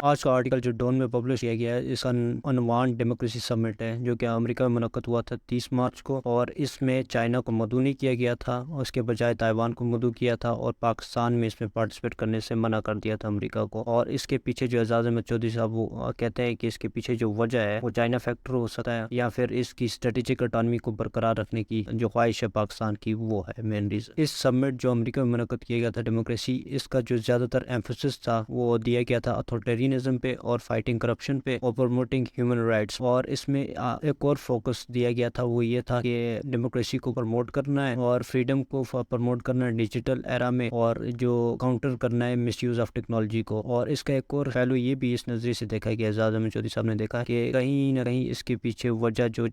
آج کا آرٹیکل جو ڈون میں پبلش کیا گیا ہے اس کا عنوان ڈیموکریسی سمٹ ہے، جو کہ امریکہ میں منعقد ہوا تھا 30 مارچ کو، اور اس میں چائنا کو مدعو نہیں کیا گیا تھا، اس کے بجائے تائیوان کو مدعو کیا تھا، اور پاکستان میں اس میں پارٹیسپیٹ کرنے سے منع کر دیا تھا امریکہ کو۔ اور اس کے پیچھے جو اعزاز احمد چودھری صاحب وہ کہتے ہیں کہ اس کے پیچھے جو وجہ ہے وہ چائنا فیکٹر ہو سکتا ہے، یا پھر اس کی اسٹریٹجک اٹانومی کو برقرار رکھنے کی جو خواہش ہے پاکستان کی، وہ ہے مین ریزن۔ اس سمٹ جو امریکہ میں منعقد کیا گیا تھا ڈیموکریسی، اس کا جو زیادہ تر ایمفیسس تھا وہ دیا گیا تھا اتھارٹیرینزم پہ اور فائٹنگ کرپشن پہ اور پروموٹنگ ہیومن رائٹس۔ اور اس میں ایک اور فوکس دیا گیا تھا، وہ یہ تھا کہ ڈیموکریسی کو پروموٹ کرنا ہے اور فریڈم کو پروموٹ کرنا ہے ڈیجیٹل ایرا میں، اور جو کاؤنٹر کرنا ہے مس یوز آف ٹیکنالوجی کو۔ اور اس کا ایک اور پہلو یہ بھی اس نظریے سے دیکھا گیا، اعزاز احمد چودھری صاحب نے دیکھا کہ کہیں نہ کہیں اس کے پیچھے وجہ جو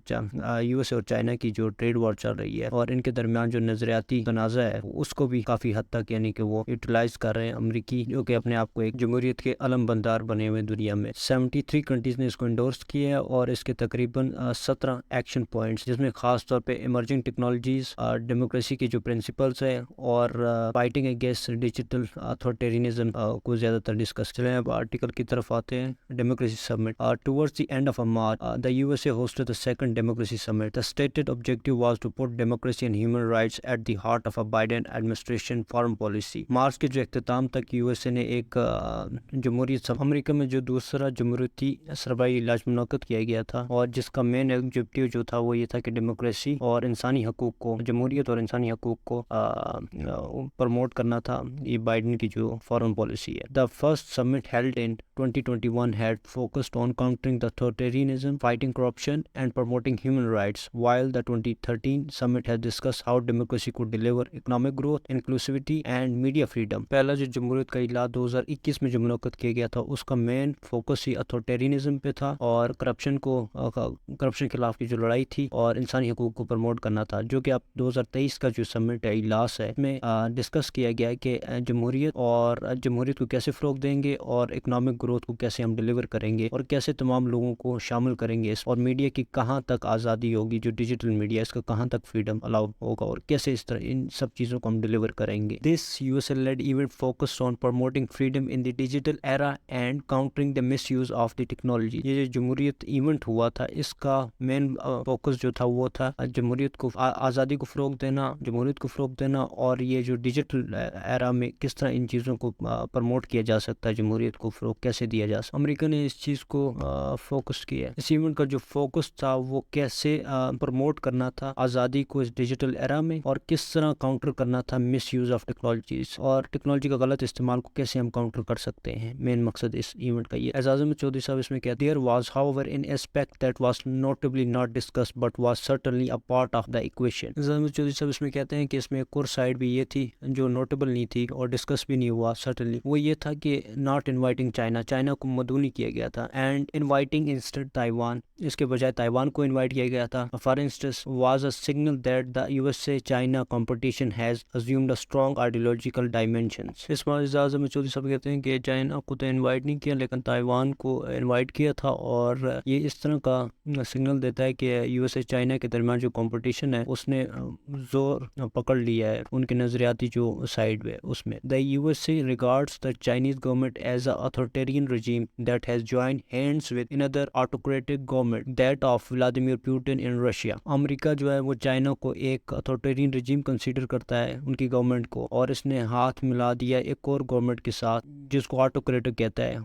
یو ایس اور چائنا کی جو ٹریڈ وار چل رہی ہے اور ان کے درمیان جو نظریاتی تنازع ہے، اس کو بھی کافی حد تک یعنی کہ وہ یوٹیلائز کر رہے ہیں امریکی، جو کہ اپنے آپ کو ایک جمہوریت کے علم بردار بنے ہوئے دنیا میں۔ 73 کنٹریز نے اس کو انڈورس کیا ہے، اور اس کے تقریباً 17 ایکشن پوائنٹس، جس میں خاص طور پہ ایمرجنگ ٹیکنالوجیز، ڈیموکریسی کی جو پرنسپلس ہیں، اور فائٹنگ اگینسٹ ڈیجیٹل اتھارٹیرینزم کو زیادہ تر ڈسکس۔ چلیں اب آرٹیکل کی طرف آتے ہیں۔ Democracy summit towards the end of March the USA hosted the second democracy summit. The stated objective was to put democracy and human rights at the heart of a Biden administration foreign policy. March کے جو اختتام تک U S A نے ایک جمہوریت امریکہ میں جو دوسرا جمہوریتی سربراہی اجلاس منعقد کیا گیا تھا، اور جس کا مین آبجیکٹیو جو تھا وہ یہ تھا کہ ڈیموکریسی اور انسانی حقوق کو، جمہوریت اور انسانی حقوق کو پروموٹ کرنا تھا۔ یہ بائیڈن کی جو فارن پالیسی ہے۔ The first summit held in 2021 had focused on countering the authoritarianism, fighting corruption, and promoting human rights, while the 2013 summit has discussed how democracy could deliver economic growth, inclusivity, and media freedom. پہلا جو جمہوریت کا اجلاس 2021 میں جو منعقد کیا گیا تھا، اس کا مین فوکس ہی اتھارٹیرینزم پہ تھا، اور کرپشن کے خلاف کی جو لڑائی تھی اور انسانی حقوق کو پروموٹ کرنا تھا، جو کہ اب 2023 کا جو سمٹ ہے اجلاس ہے، میں ڈسکس کیا گیا ہے کہ جمہوریت کو کیسے فروغ دیں گے، اور اکنامک گروتھ کو کیسے ہم ڈیلیور کریں گے، اور کیسے تمام لوگوں کو شامل کریں گے، اور میڈیا کی کہاں تک آزادی ہوگی، جو ڈیجیٹل میڈیا اس کا کہاں تک فریڈم الاؤ ہوگا، اور کیسے اس طرح ان سب چیزوں کو ہم ڈیلیور کریں گے۔ دس U S L lead event focused on promoting freedom in the digital era and countering the miss use of the technology. یہ جو جمہوریت ایونٹ ہوا تھا، اس کا مین فوکس جو تھا وہ تھا جمہوریت کو، آزادی کو فروغ دینا، جمہوریت کو فروغ دینا، اور یہ جو ڈیجیٹل ایرا میں کس طرح ان چیزوں کو پروموٹ کیا جا سکتا ہے، جمہوریت کو فروغ کیسے دیا جا سکتا ہے۔ امریکہ نے اس چیز کو فوکس کیا ہے۔ اس ایونٹ کا جو فوکس تھا وہ کیسے پروموٹ کرنا تھا آزادی کو اس ڈیجیٹل ایرا میں، اور کس طرح کاؤنٹر کرنا تھا مس یوز آف ٹیکنالوجیز، اور ٹیکنالوجی کا غلط استعمال کو کیسے ہم کاؤنٹر کر سکتے ہیں۔ مین مقصد اس ایونٹ کا یہ۔ اعزاز احمد چودھری صاحب اس میں کہتے ہیں there was however an aspect that was notably not discussed but was certainly a part of the equation۔ اعزاز احمد چودھری صاحب اس میں کہتے ہیں کہ اس میں ایک اور سائڈ بھی یہ تھی جو نوٹیبل نہیں تھی اور ڈسکس بھی نہیں ہوا certainly، وہ یہ تھا کہ not inviting چائنا کو مدعو نہیں کیا گیا تھا، and inviting instead تائیوان، اس کے بجائے تائیوان کو انوائٹ کیا گیا تھا۔ For instance was a signal that the USA China competition has assumed a strong ideological dimensions۔ اس میں اعزاز احمد چودھری صاحب کہتے ہیں کہ چائنا کو تو انوائٹ نہیں کیا لیکن تائیوان کو انوائٹ کیا تھا، اور یہ اس طرح کا سگنل دیتا ہے کہ یو ایس اے چائنا کے درمیان جو کمپٹیشن ہے اس نے زور پکڑ لیا ہے ان کے نظریاتی جو سائڈ ہے اس میں۔ The USA regards the Chinese government as an authoritarian regime that has joined hands with another autocratic government, that of Vladimir Putin in Russia۔ امریکہ جو ہے وہ چائنا کو ایک اتھارٹیرین رجیم کنسیڈر کرتا ہے، ان کی گورنمنٹ کو، اور اس نے ہاتھ ملا دیا ایک اور گورنمنٹ کے ساتھ جس کو آٹوکریٹک کہتا ہے،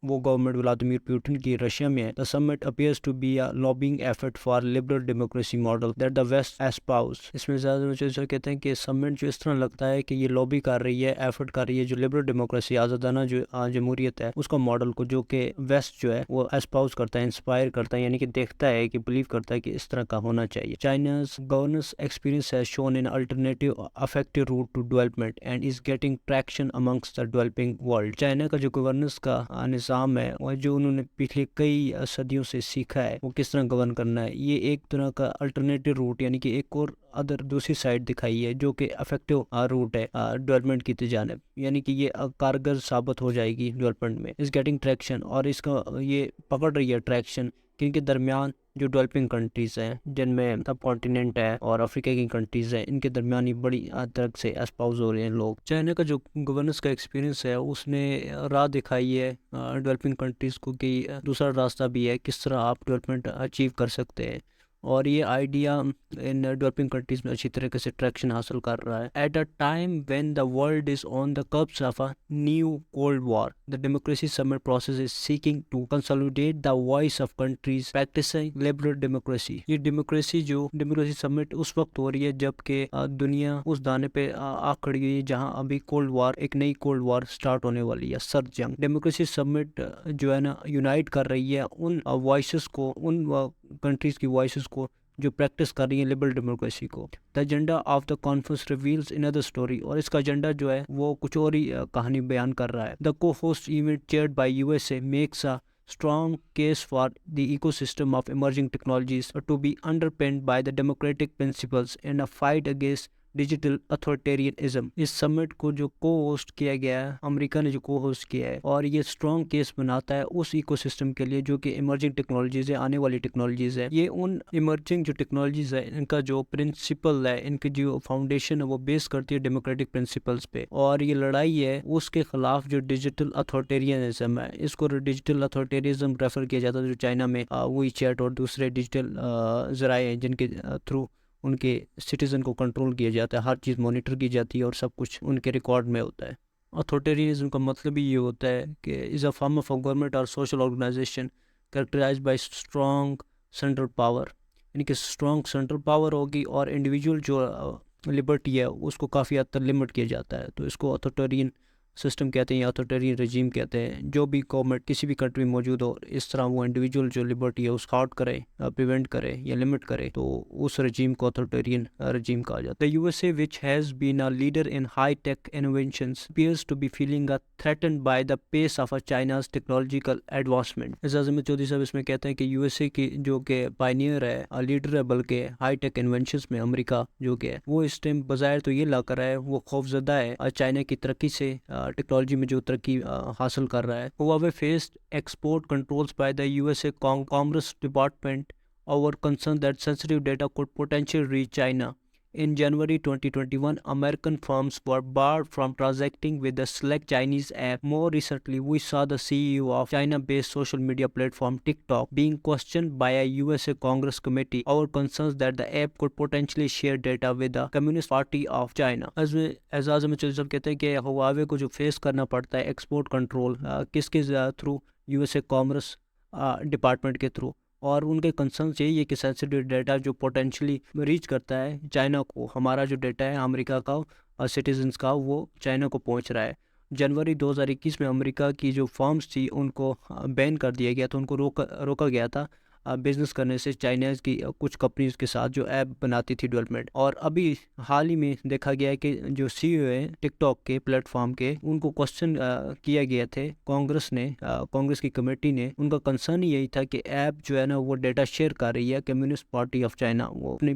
وہ گورنمنٹ ولادیمیر پیوٹن کی رشیا میں ہے۔ The summit appears to be a lobbying effort for liberal democracy model that the West espouse۔ اس میں زیادہ کہتے ہیں کہ سمٹ جو اس طرح لگتا ہے کہ یہ لابی کر رہی ہے، ایفرٹ کر رہی ہے جو لبرل ڈیموکریسی، آزادانہ جو جمہوریت ہے، اس کا ماڈل کو، جو کہ ویسٹ جو ہے وہ اسپاؤز کرتا ہے، انسپائر کرتا ہے، یعنی کہ دیکھتا ہے کہ بلیو کرتا ہے کہ اس طرح کا ہونا چاہیے۔ China's governance experience has shown an alternative effective route to development and is getting traction amongst the developing world۔ China کا جو گورننس کا نظام ہے اور جو انہوں نے پچھلے کئی صدیوں سے سیکھا ہے وہ کس طرح گورن کرنا ہے، یہ ایک طرح کا الٹرنیٹو روٹ، یعنی کہ ایک اور دوسری سائڈ دکھائی ہے جو کہ افیکٹو روٹ ہے ڈیولپمنٹ کی جانب، یعنی کہ یہ کارگر ثابت ہو جائے گی ڈیولپمنٹ میں۔ اس گیٹنگ ٹریکشن، اور اس کا یہ پکڑ رہی ہے ٹریکشن کہ ان کے درمیان جو ڈیولپنگ کنٹریز ہیں جن میں سب کانٹیننٹ ہے اور افریقہ کی کنٹریز ہیں، ان کے درمیان ہی بڑی حد تک سے اسپاؤز ہو رہے ہیں لوگ۔ چائنا کا جو گورننس کا ایکسپیرینس ہے اس نے راہ دکھائی ہے ڈیولپنگ کنٹریز کو کہ دوسرا راستہ بھی ہے کس طرح آپ ڈیولپمنٹ اچیو کر سکتے ہیں، اور یہ آئیڈیا ان ڈیولپنگ کنٹریز میں اچھی طریقے سے ٹریکشن حاصل کر رہا ہے۔ At a time when the world is on the کپس of a new cold war, the democracy summit process is seeking to consolidate the voice of countries practising liberal democracy. یہ ڈیموکریسی سمٹ اس وقت ہو رہی ہے جب کہ دنیا اس دانے پہ آ کھڑی ہوئی ہے جہاں ابھی کولڈ وار، ایک نئی کولڈ وار سٹارٹ ہونے والی ہے، سرد جنگ۔ ڈیموکریسی سمٹ جو ہے نا یونائٹ کر رہی ہے ان وائسز کو، ان کنٹریز کی وائسز کو جو پریکٹس کر رہی ہیں لبرل ڈیموکریسی کو۔ The agenda of the conference reveals another story, اور اس کا ایجنڈا جو ہے وہ کچھ اور ہی کہانی بیان کر رہا ہے۔ The co host event chaired by USA makes a strong case for the ecosystem of emerging technologies to be underpinned by the democratic principles in a fight against digital authoritarianism. اس سمٹ کو جو کو ہوسٹ کیا گیا ہے، امریکہ نے جو کو ہوسٹ کیا ہے، اور یہ اسٹرانگ کیس بناتا ہے اس ایکو سسٹم کے لیے جو کہ ایمرجنگ ٹیکنالوجیز ہے، آنے والی ٹیکنالوجیز ہے۔ یہ ان ایمرجنگ جو ٹیکنالوجیز ہے ان کا جو پرنسپل ہے، ان کی جو فاؤنڈیشن ہے وہ بیس کرتی ہے ڈیموکریٹک پرنسپلز پہ، اور یہ لڑائی ہے اس کے خلاف جو ڈیجیٹل اتھارٹیرینزم ہے۔ اس کو ڈیجیٹل اتھارٹیرینزم ریفر کیا جاتا ہے جو چائنا میں وی چیٹ اور دوسرے ڈیجیٹل ذرائع ہیں جن کے تھرو ان کے سٹیزن کو کنٹرول کیا جاتا ہے، ہر چیز مانیٹر کی جاتی ہے اور سب کچھ ان کے ریکارڈ میں ہوتا ہے۔ اتھارٹیرینزم کا مطلب ہی یہ ہوتا ہے کہ is a form of government اور social organization characterize by strong central power, یعنی کہ اسٹرانگ سینٹرل پاور ہوگی اور انڈیویجول جو لبرٹی ہے اس کو کافی حد تک لمٹ کیا جاتا ہے، تو اس کو اتھارٹیرین سسٹم کہتے ہیں یا اتھارٹیرین رجیم کہتے ہیں۔ جو بھی گورنمنٹ کسی بھی کنٹری موجود ہو، اس طرح وہ انڈیویجول جو لبرٹی ہے اس کو ہارٹ کرے، پریونٹ کرے یا لمٹ کرے، تو اس رجیم کو اتھارٹیرین رجیم کہا جاتا ہے۔ The USA which has been a leader in high-tech innovations appears to be feeling threatened by the pace of China's technological advancement۔ اعزاز احمد چودھری صاحب اس میں کہتے ہیں کہ USA کی جو کہ پائنیئر ہے، لیڈر ہے بلکہ ہائی ٹیک انوینشنز میں، امریکہ جو کہ وہ اس ٹائم بظاہر تو یہ لا کر ہے، وہ خوفزدہ ہے چائنا کی ترقی سے، ٹیکنالوجی میں جو ترقی حاصل کر رہا ہے۔ Huawei faced export controls by the USA Commerce Department over concern that sensitive data could potentially reach China. In January 2021, American firms were barred from transacting with the select Chinese app. More recently, we saw the CEO of China-based social media platform TikTok being questioned by a USA Congress committee over concerns that the app could potentially share data with the Communist Party of China. اعزاز احمد چودھری صاحب کہتے ہیں کہ Huawei کو جو face کرنا پڑتا ہے ایکسپورٹ کنٹرول کس کے تھرو، USA کامرس ڈپارٹمنٹ کے تھرو، اور ان کے کنسرنس یہی ہے کہ سینسیٹیو ڈیٹا جو پوٹینشلی ریچ کرتا ہے چائنا کو، ہمارا جو ڈیٹا ہے امریکہ کا سٹیزنز کا وہ چائنا کو پہنچ رہا ہے۔ جنوری 2021 میں امریکہ کی جو فارمز تھی ان کو بین کر دیا گیا تھا، ان کو روکا گیا تھا بزنس کرنے سے چائنیز کی کچھ کمپنیز کے ساتھ جو ایپ بناتی تھی ڈیولپمنٹ۔ اور ابھی حال ہی میں دیکھا گیا ہے کہ جو CEO ہیں ٹک ٹاک کے پلیٹ فارم کے، ان کو کوسچن کیا گیا تھے کانگریس کی کمیٹی نے، ان کا کنسرن یہی تھا کہ ایپ جو ہے نا وہ ڈیٹا شیئر کر رہی ہے کمیونسٹ پارٹی آف چائنا، وہ اپنی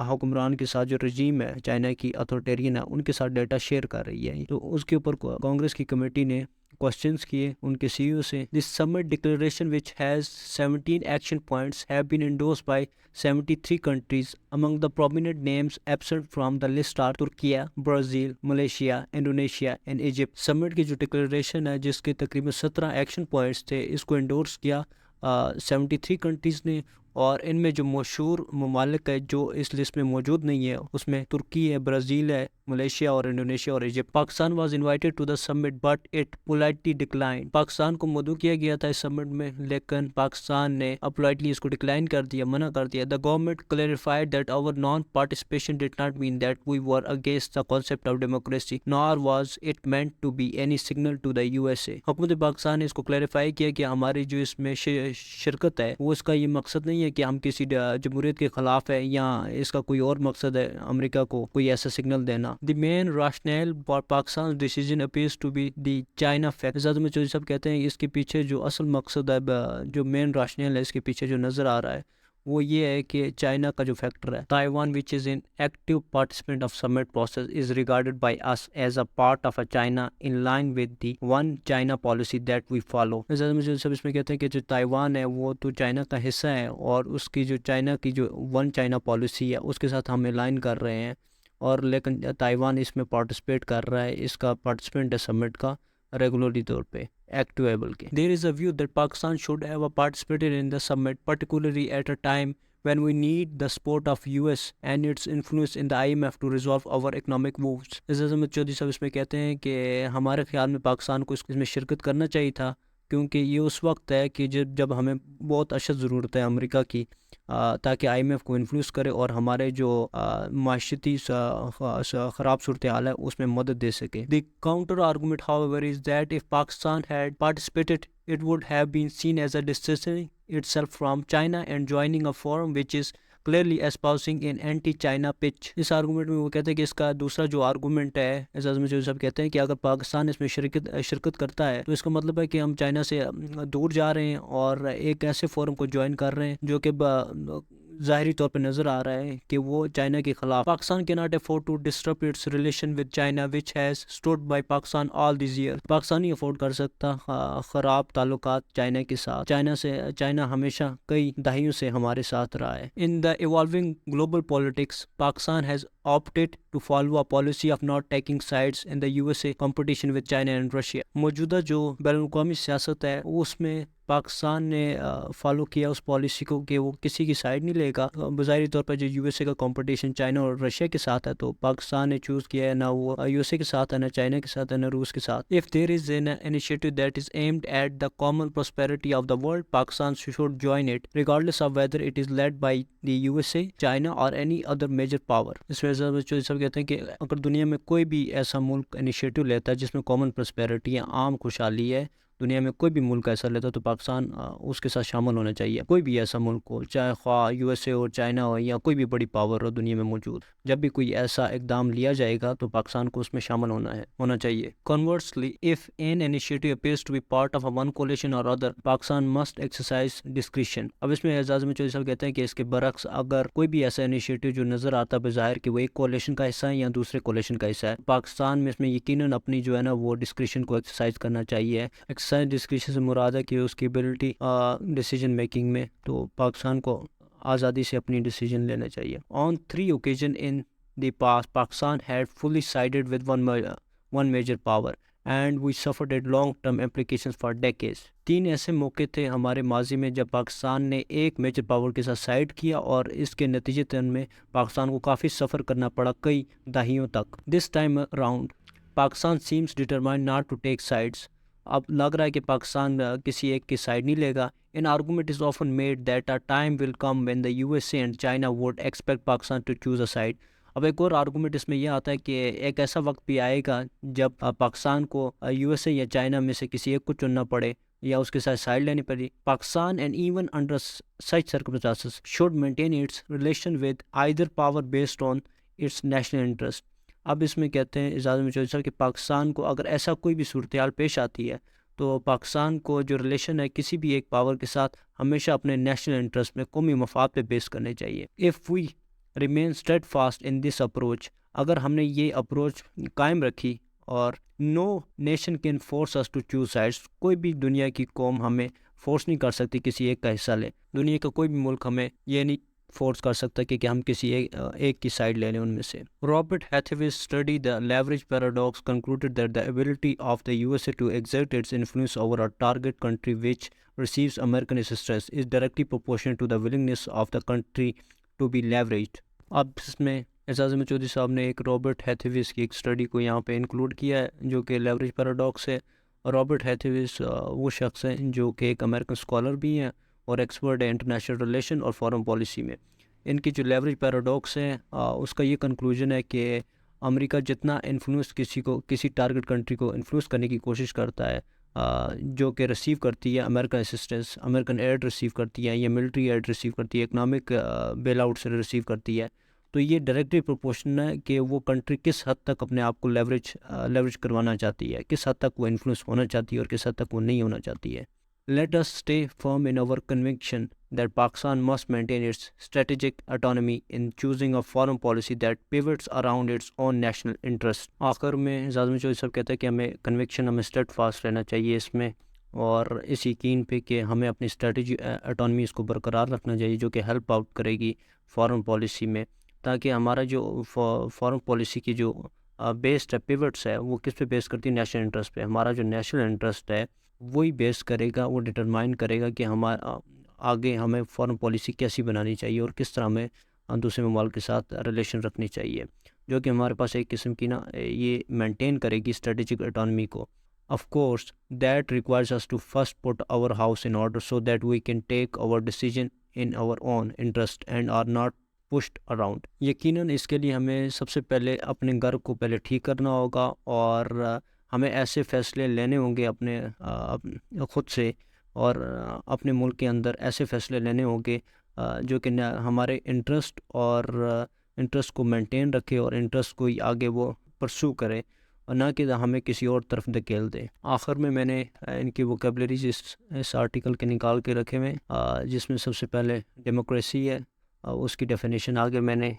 حکمران کے ساتھ جو رجیم ہے چائنا کی اتھارٹیرین ہے ان کے ساتھ ڈیٹا شیئر کر رہی ہے، تو اس کے اوپر کانگریس کی کمیٹی نے کوسچنز کیے ان کے CEO سے۔ This summit declaration which has 17 action points have been endorsed by 73 countries. Among the prominent names absent from the list are Turkey, Brazil, Malaysia, Indonesia and Egypt. سمٹ کی جو ڈکلیریشن ہے جس کے تقریباً 17 ایکشن پوائنٹس تھے، اس کو indoors کیا 73 countries نے، اور ان میں جو مشہور ممالک ہے جو اس لسٹ میں موجود نہیں ہے اس میں ترکی ہے، برازیل ہے، ملیشیا اور انڈونیشیا اور Egypt. Pakistan was invited to the summit but it politely decline. Pakistan کو مدعو کیا گیا تھا اس سمٹ میں لیکن پاکستان نے پولائٹلی اس کو ڈکلائن کر دیا، منع کر دیا۔ The government clarified that our non participation did not mean that we were against the concept of democracy nor was it meant to be any signal to the USA۔ حکومت پاکستان نے اس کو clarify کیا کہ ہماری جو اس میں شرکت ہے وہ اس کا یہ مقصد نہیں ہے کہ ہم کسی جمہوریت کے خلاف ہے یا اس کا کوئی اور مقصد ہے امریکہ کو کوئی ایسا سگنل دینا۔ The main rationale for Pakistan decision appears to be the China factor. Aizaz Ahmad Chaudhry صاحب کہتے ہیں اس کے پیچھے جو اصل مقصد ہے، جو مین راشنل ہے اس کے پیچھے جو نظر آ رہا ہے وہ یہ ہے کہ چائنا کا جو فیکٹر ہے، Taiwan which is an active participant of summit process is regarded by us as a part of a China in line with the one China policy that we follow. مجھے سب اس میں کہتے ہیں کہ جو تائیوان ہے وہ تو چائنا کا حصہ ہے، اور اس کی جو چائنا کی جو ون چائنا پالیسی ہے اس کے ساتھ ہم الائن کر رہے ہیں، اور لیکن تائیوان اس میں پارٹیسپیٹ کر رہا ہے، اس کا پارٹیسپینٹ ہے سمٹ کا ریگولرلی طور پہ ایکٹیویبل کے۔ There is a view that Pakistan should have participated in the summit particularly at a time when we need the support of US and its influence in the IMF to resolve our economic woes۔ عزت احمد چودھری صاحب اس میں کہتے ہیں کہ ہمارے خیال میں پاکستان کو اس میں شرکت کرنا چاہیے تھا، کیونکہ یہ اس وقت ہے کہ جب ہمیں بہت اشد ضرورت ہے امریکہ کی، تاکہ IMF کو انفلوئنس کرے اور ہمارے جو معاشرتی خراب صورتحال ہے اس میں مدد دے سکے۔ The counter argument however is that if Pakistan had participated it would have been seen as a distancing itself from China and joining a forum which is clearly espousing an anti-China pitch۔ اس argument میں وہ کہتے ہیں کہ اس کا دوسرا جو argument ہے، اعزاز مجید صاحب کہتے ہیں کہ اگر پاکستان اس میں شرکت کرتا ہے تو اس کا مطلب ہے کہ ہم چائنا سے دور جا رہے ہیں اور ایک ایسے فورم کو جوائن کر رہے ہیں جو کہ ظاہری طور پہ نظر آ رہا ہے کہ وہ چائنا کے خلاف۔ Pakistan cannot afford to disrupt its relation with China which has stood by Pakistan all these years۔ Pakistan نہیں افورڈ کر سکتا خراب تعلقات چائنا کے ساتھ، چائنا ہمیشہ کئی دہائیوں سے ہمارے ساتھ رہا ہے۔ In the evolving global politics Pakistan has opted to follow a policy of not taking sides in the USA competition with China and Russia۔ موجودہ جو بین الاقوامی سیاست ہے اس میں پاکستان نے فالو کیا اس پالیسی کو کہ وہ کسی کی سائڈ نہیں لے گا۔ بظاہری طور پر جو USA کا کمپٹیشن چائنا اور رشیا کے ساتھ ہے تو پاکستان نے چوز کیا ہے نہ وہ USA کے ساتھ ہے، نہ چائنا کے ساتھ ہے، نہ روس کے ساتھ۔ If there is an initiative that is aimed at the common prosperity of the world Pakistan should join it regardless of whether it is led by the USA, China or any other major power۔ اس میں چودھری صاحب کہتے ہیں کہ اگر دنیا میں کوئی بھی ایسا ملک انیشیٹو لیتا ہے جس میں کامن پراسپیرٹی ہے، عام خوشحالی ہے، دنیا میں کوئی بھی ملک ایسا لیتا تو پاکستان اس کے ساتھ شامل ہونا چاہیے۔ کوئی بھی ایسا ملک ہو، چاہے خواہ USA ہو، چائنا ہو، یا کوئی بھی بڑی پاور ہو دنیا میں موجود، جب بھی کوئی ایسا اقدام لیا جائے گا تو پاکستان کو اس میں شامل ہونا چاہیے۔ Conversely, if an initiative appears to be part of a one coalition or other, Pakistan must exercise discretion۔ اب اس میں اعزاز میں چودھری صاحب کہتے ہیں کہ اس کے برعکس اگر کوئی بھی ایسا انیشیٹو جو نظر آتا ہے بظاہر کہ وہ ایک کولیشن کا حصہ ہے یا دوسرے کولیشن کا حصہ ہے، پاکستان میں اس میں یقیناً اپنی جو ہے نا وہ ڈسکریشن کو ایکسرسائز کرنا چاہیے۔ ڈسکریشن سے مراد ہے کہ اس کی ایبلٹی ڈیسیجن میکنگ میں، تو پاکستان کو آزادی سے اپنی ڈیسیجن لینا چاہیے۔ آن 3 occasions in the past Pakistan had fully sided with one major power and we suffered at long-term implications for decades۔ 3 ایسے موقع تھے ہمارے ماضی میں جب پاکستان نے ایک میجر پاور کے ساتھ سائڈ کیا اور اس کے نتیجے میں پاکستان کو کافی سفر کرنا پڑا کئی دہائیوں تک۔ This time around Pakistan seems determined not to take sides۔ اب لگ رہا ہے کہ پاکستان کسی ایک کی سائڈ نہیں لے گا۔ An argument is often made that a time will come when the USA and China would expect Pakistan to choose a side۔ اب ایک اور آرگومنٹ اس میں یہ آتا ہے کہ ایک ایسا وقت بھی آئے گا جب پاکستان کو USA یا چائنا میں سے کسی ایک کو چننا پڑے یا اس کے ساتھ سائڈ لینی پڑی۔ Pakistan and even under such circumstances should maintain its relation with either power based on its national interest۔ اب اس میں کہتے ہیں اعزاز میں چودھری صاحب کہ پاکستان کو اگر ایسا کوئی بھی صورتحال پیش آتی ہے تو پاکستان کو جو ریلیشن ہے کسی بھی ایک پاور کے ساتھ ہمیشہ اپنے نیشنل انٹرسٹ میں، قومی مفاد پہ بیس کرنے چاہیے۔ If we remain steadfast in this approach، اگر ہم نے یہ اپروچ قائم رکھی اور no nation can force us to choose sides، کوئی بھی دنیا کی قوم ہمیں فورس نہیں کر سکتی کسی ایک کا حصہ لے، دنیا کا کوئی بھی ملک ہمیں یہ نہیں فورس کر سکتا کہ ہم کسی ایک کی سائڈ لے لیں ان میں سے۔ Robert Hathaway's study The Leverage Paradox concluded that the ability of the USA to exert its influence over a target country which receives American assistance is directly proportional to the willingness of the country to be leveraged۔ اب اس میں اعزاز احمد چودھری صاحب نے ایک Robert ہیتھویز کی ایک study کو یہاں پہ انکلوڈ کیا ہے جو کہ لیوریج پیراڈاکس ہے۔ رابرٹ ہیتھویز وہ شخص ہیں جو کہ ایک امریکن اسکالر بھی ہیں اور ایکسپرٹ ہے انٹرنیشنل ریلیشن اور فارن پالیسی میں۔ ان کی جو لیوریج پیراڈاکس ہے اس کا یہ کنکلوژن ہے کہ امریکہ جتنا انفلوئنس کسی ٹارگٹ کنٹری کو انفلوئنس کرنے کی کوشش کرتا ہے جو کہ ریسیو کرتی ہے American assistance, American aid receive کرتی ہے یا ملٹری ایڈ ریسیو کرتی ہے، اکنامک بیل آؤٹ سے ریسیو کرتی ہے، تو یہ ڈائریکٹلی پروپورشن ہے کہ وہ کنٹری کس حد تک اپنے آپ کو لیوریج کروانا چاہتی ہے، کس حد تک وہ انفلوئنس ہونا چاہتی ہے اور کس حد تک وہ نہیں ہونا چاہتی ہے۔ Let us stay firm in our conviction that Pakistan must maintain its strategic autonomy in choosing a foreign policy that pivots around its own national interest. آخر میں اعزاز مجید صاحب کہتا ہے کہ ہمیں اسٹیڈ فاسٹ رہنا چاہیے اس میں، اور اس یقین پہ کہ ہمیں اپنی اسٹریٹجی اٹانومی اس کو برقرار رکھنا چاہیے، جو کہ ہیلپ آؤٹ کرے گی فارن پالیسی میں، تاکہ ہمارا جو فارن پالیسی کی جو بیسڈ ہے، پیوٹس ہے، وہ کس پہ بیس کرتی ہے؟ نیشنل انٹرسٹ پہ. ہمارا جو نیشنل انٹرسٹ ہے وہی بیس کرے گا، وہ ڈٹرمائن کرے گا کہ آگے ہمیں فارن پالیسی کیسی بنانی چاہیے اور کس طرح ہمیں دوسرے ممالک کے ساتھ ریلیشن رکھنی چاہیے، جو کہ ہمارے پاس ایک قسم کی یہ مینٹین کرے گی اسٹریٹجک اٹانومی کو. Of course, that requires us to first put our house in order so that we can take our decision in our own interest and are not pushed around. یقیناً اس کے لیے ہمیں سب سے پہلے اپنے گھر کو پہلے ٹھیک کرنا ہوگا، اور ہمیں ایسے فیصلے لینے ہوں گے اپنے خود سے، اور اپنے ملک کے اندر ایسے فیصلے لینے ہوں گے جو کہ ہمارے انٹرسٹ کو مینٹین رکھے، اور انٹرسٹ کو آگے وہ پرسو کرے، اور نہ کہ ہمیں کسی اور طرف دھکیل دے. آخر میں نے ان کی ووکیبلریز اس آرٹیکل کے نکال کے رکھے ہوئے، جس میں سب سے پہلے ڈیموکریسی ہے، اس کی ڈیفینیشن آگے میں نے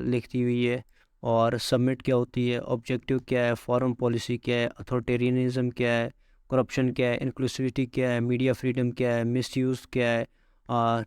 لکھ دی ہوئی ہے، اور سبمٹ کیا ہوتی ہے، آبجیکٹیو کیا ہے، فارن پالیسی کیا ہے، اتھارٹیرینزم کیا ہے، کرپشن کیا ہے، انکلوسیوٹی کیا ہے، میڈیا فریڈم کیا ہے، مس یوز کیا ہے،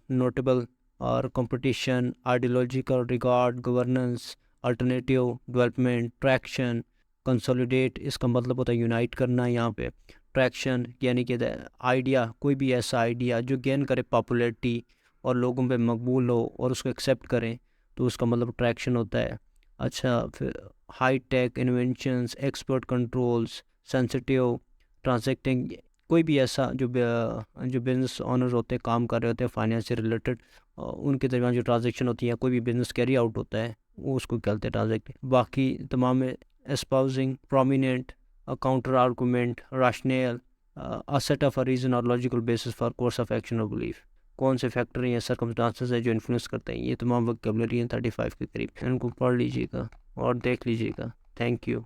نوٹیبل اور competition, ideological regard, governance, alternative development, traction, consolidate اس کا مطلب ہوتا ہے یونائٹ کرنا. یہاں پہ ٹریکشن یعنی کہ آئیڈیا، کوئی بھی ایسا آئیڈیا جو گین کرے پاپولیرٹی اور لوگوں پہ مقبول ہو اور اس کو ایکسیپٹ کریں، تو اس کا مطلب ٹریکشن ہوتا ہے. اچھا، پھر high tech inventions, expert controls, sensitive transacting, کوئی بھی ایسا جو بزنس آنرز ہوتے ہیں، کام کر رہے ہوتے ہیں فائنینس سے ریلیٹڈ، ان کے درمیان جو ٹرانزیکشن ہوتی ہے، کوئی بھی بزنس کیری آؤٹ ہوتا ہے، وہ اس کو کہتے ہیں ٹرانزیکٹ. باقی تمام espousing prominent, a counter argument, rationale, a set of a reason or logical basis for course of action or belief. کون سے فیکٹر ہیں یا سرکمسٹانسز ہیں جو انفلوئنس کرتے ہیں؟ یہ تمام وکیبلری ہیں 35 کے قریب. ان کو پڑھ لیجیے گا اور دیکھ لیجیے گا. Thank you.